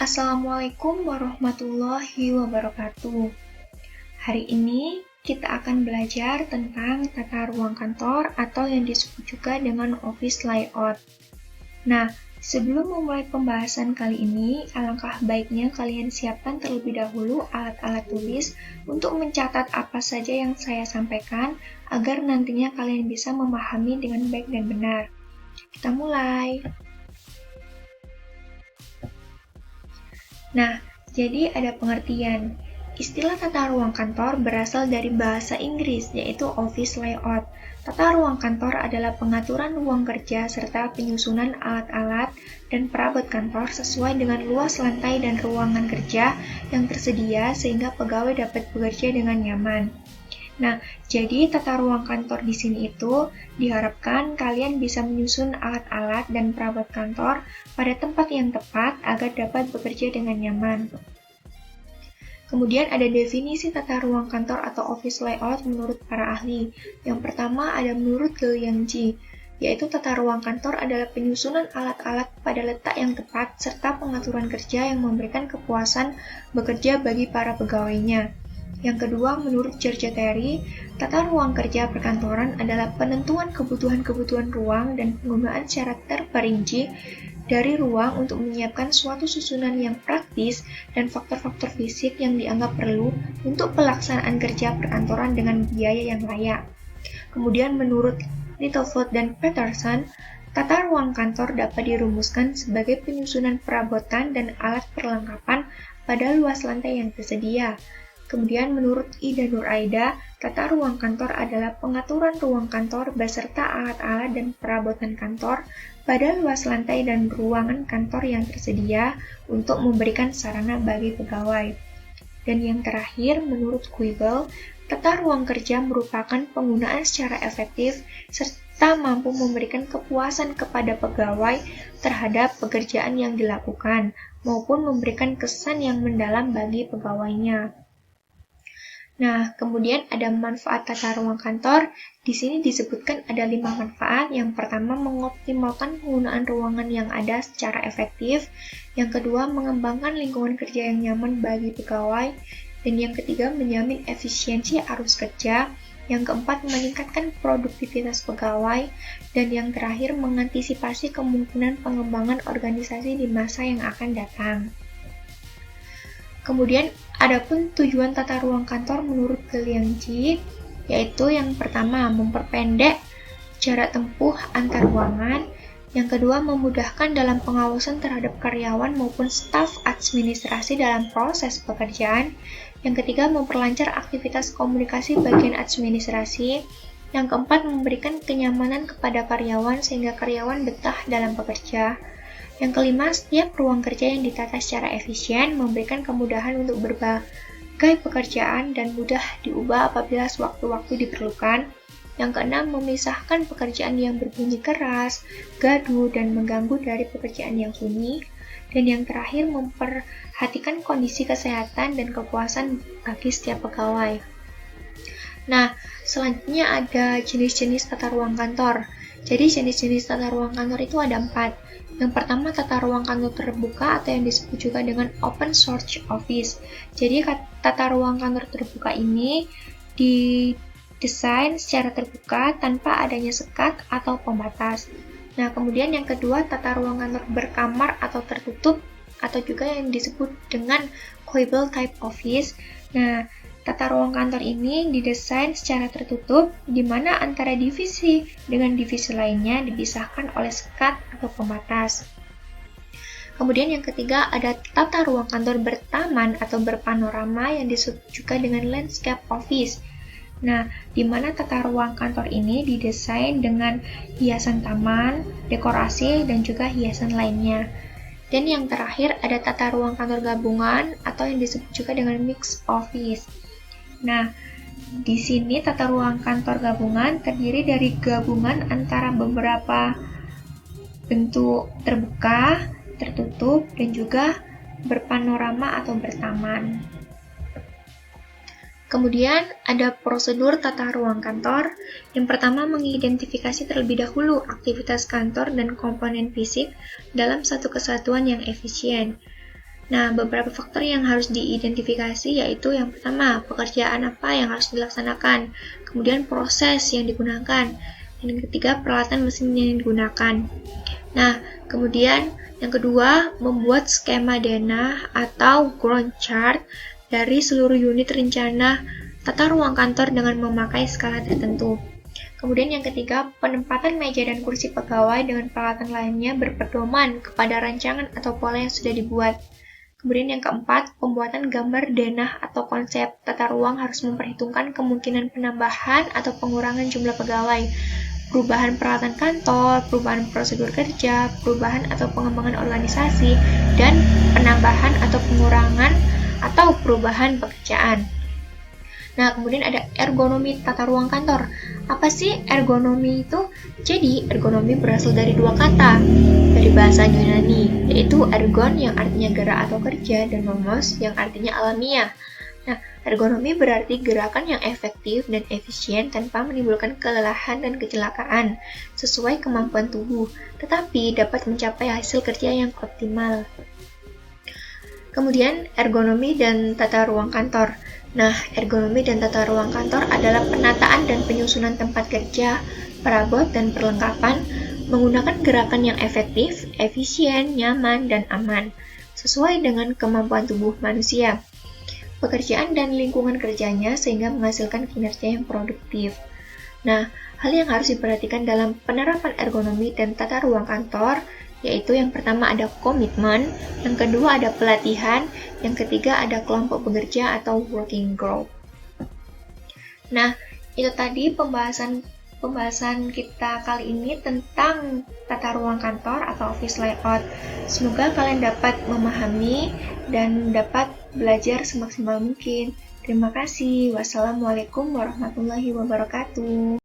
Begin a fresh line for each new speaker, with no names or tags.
Assalamualaikum warahmatullahi wabarakatuh. Hari ini kita akan belajar tentang tata ruang kantor atau yang disebut juga dengan office layout. Nah, sebelum memulai pembahasan kali ini, alangkah baiknya kalian siapkan terlebih dahulu alat-alat tulis untuk mencatat apa saja yang saya sampaikan agar nantinya kalian bisa memahami dengan baik dan benar. Kita mulai. Nah, jadi ada pengertian. Istilah tata ruang kantor berasal dari bahasa Inggris, yaitu office layout. Tata ruang kantor adalah pengaturan ruang kerja serta penyusunan alat-alat dan perabot kantor sesuai dengan luas lantai dan ruangan kerja yang tersedia sehingga pegawai dapat bekerja dengan nyaman. Nah, jadi tata ruang kantor di sini itu diharapkan kalian bisa menyusun alat-alat dan perabot kantor pada tempat yang tepat agar dapat bekerja dengan nyaman. Kemudian ada definisi tata ruang kantor atau office layout menurut para ahli. Yang pertama ada menurut Liu Yangji, yaitu tata ruang kantor adalah penyusunan alat-alat pada letak yang tepat serta pengaturan kerja yang memberikan kepuasan bekerja bagi para pegawainya. Yang kedua, menurut George Terry, tata ruang kerja perkantoran adalah penentuan kebutuhan-kebutuhan ruang dan penggunaan secara terperinci dari ruang untuk menyiapkan suatu susunan yang praktis dan faktor-faktor fisik yang dianggap perlu untuk pelaksanaan kerja perkantoran dengan biaya yang layak. Kemudian menurut Littlefield dan Peterson, tata ruang kantor dapat dirumuskan sebagai penyusunan perabotan dan alat perlengkapan pada luas lantai yang tersedia. Kemudian menurut Ida Nuraida, tata ruang kantor adalah pengaturan ruang kantor beserta alat-alat dan perabotan kantor pada luas lantai dan ruangan kantor yang tersedia untuk memberikan sarana bagi pegawai. Dan yang terakhir, menurut Kuibel, tata ruang kerja merupakan penggunaan secara efektif serta mampu memberikan kepuasan kepada pegawai terhadap pekerjaan yang dilakukan, maupun memberikan kesan yang mendalam bagi pegawainya. Nah, kemudian ada manfaat tata ruang kantor. Di sini disebutkan ada 5 manfaat. Yang pertama, mengoptimalkan penggunaan ruangan yang ada secara efektif. Yang kedua, mengembangkan lingkungan kerja yang nyaman bagi pegawai. Dan yang ketiga, menjamin efisiensi arus kerja. Yang keempat, meningkatkan produktivitas pegawai. Dan yang terakhir, mengantisipasi kemungkinan pengembangan organisasi di masa yang akan datang. Kemudian, adapun tujuan tata ruang kantor menurut Liu Yangji, yaitu yang pertama, memperpendek jarak tempuh antar ruangan. Yang kedua, memudahkan dalam pengawasan terhadap karyawan maupun staf administrasi dalam proses pekerjaan. Yang ketiga, memperlancar aktivitas komunikasi bagian administrasi. Yang keempat, memberikan kenyamanan kepada karyawan sehingga karyawan betah dalam bekerja. Yang kelima, setiap ruang kerja yang ditata secara efisien memberikan kemudahan untuk berbagai pekerjaan dan mudah diubah apabila sewaktu-waktu diperlukan. Yang keenam, memisahkan pekerjaan yang berbunyi keras, gaduh, dan mengganggu dari pekerjaan yang sunyi. Dan yang terakhir, memperhatikan kondisi kesehatan dan kepuasan bagi setiap pegawai. Nah, selanjutnya ada jenis-jenis tata ruang kantor. Jadi, jenis-jenis tata ruang kantor itu ada 4. Yang pertama, tata ruang kantor terbuka atau yang disebut juga dengan open source office. Jadi, tata ruang kantor terbuka ini didesain secara terbuka tanpa adanya sekat atau pembatas. Nah, kemudian yang kedua, tata ruang kantor berkamar atau tertutup atau juga yang disebut dengan Kuibel type office. Nah, tata ruang kantor ini didesain secara tertutup, di mana antara divisi dengan divisi lainnya dipisahkan oleh sekat atau pembatas. Kemudian yang ketiga ada tata ruang kantor bertaman atau berpanorama yang disebut juga dengan landscape office. Nah, di mana tata ruang kantor ini didesain dengan hiasan taman, dekorasi, dan juga hiasan lainnya. Dan yang terakhir ada tata ruang kantor gabungan atau yang disebut juga dengan mixed office. Nah, di sini tata ruang kantor gabungan terdiri dari gabungan antara beberapa bentuk terbuka, tertutup, dan juga berpanorama atau bertaman. Kemudian ada prosedur tata ruang kantor. Yang pertama, mengidentifikasi terlebih dahulu aktivitas kantor dan komponen fisik dalam satu kesatuan yang efisien. Nah, beberapa faktor yang harus diidentifikasi yaitu yang pertama, pekerjaan apa yang harus dilaksanakan, kemudian proses yang digunakan, dan yang ketiga, peralatan mesin yang digunakan. Nah, kemudian yang kedua, membuat skema denah atau ground chart dari seluruh unit rencana tata ruang kantor dengan memakai skala tertentu. Kemudian yang ketiga, penempatan meja dan kursi pegawai dengan peralatan lainnya berpedoman kepada rancangan atau pola yang sudah dibuat. Kemudian yang keempat, pembuatan gambar denah atau konsep tata ruang harus memperhitungkan kemungkinan penambahan atau pengurangan jumlah pegawai, perubahan peralatan kantor, perubahan prosedur kerja, perubahan atau pengembangan organisasi, dan penambahan atau pengurangan atau perubahan pekerjaan. Nah, kemudian ada ergonomi tata ruang kantor. Apa sih ergonomi itu? Jadi, ergonomi berasal dari dua kata dari bahasa Yunani, yaitu ergon yang artinya gerak atau kerja, dan nomos yang artinya alamiah. Nah, ergonomi berarti gerakan yang efektif dan efisien tanpa menimbulkan kelelahan dan kecelakaan, sesuai kemampuan tubuh, tetapi dapat mencapai hasil kerja yang optimal. Kemudian, ergonomi dan tata ruang kantor. Nah, ergonomi dan tata ruang kantor adalah penataan dan penyusunan tempat kerja, perabot, dan perlengkapan menggunakan gerakan yang efektif, efisien, nyaman, dan aman, sesuai dengan kemampuan tubuh manusia, pekerjaan dan lingkungan kerjanya sehingga menghasilkan kinerja yang produktif. Nah, hal yang harus diperhatikan dalam penerapan ergonomi dan tata ruang kantor yaitu yang pertama ada komitmen, yang kedua ada pelatihan, yang ketiga ada kelompok bekerja atau working group. Nah, itu tadi pembahasan kita kali ini tentang tata ruang kantor atau office layout. Semoga kalian dapat memahami dan dapat belajar semaksimal mungkin. Terima kasih. Wassalamualaikum warahmatullahi wabarakatuh.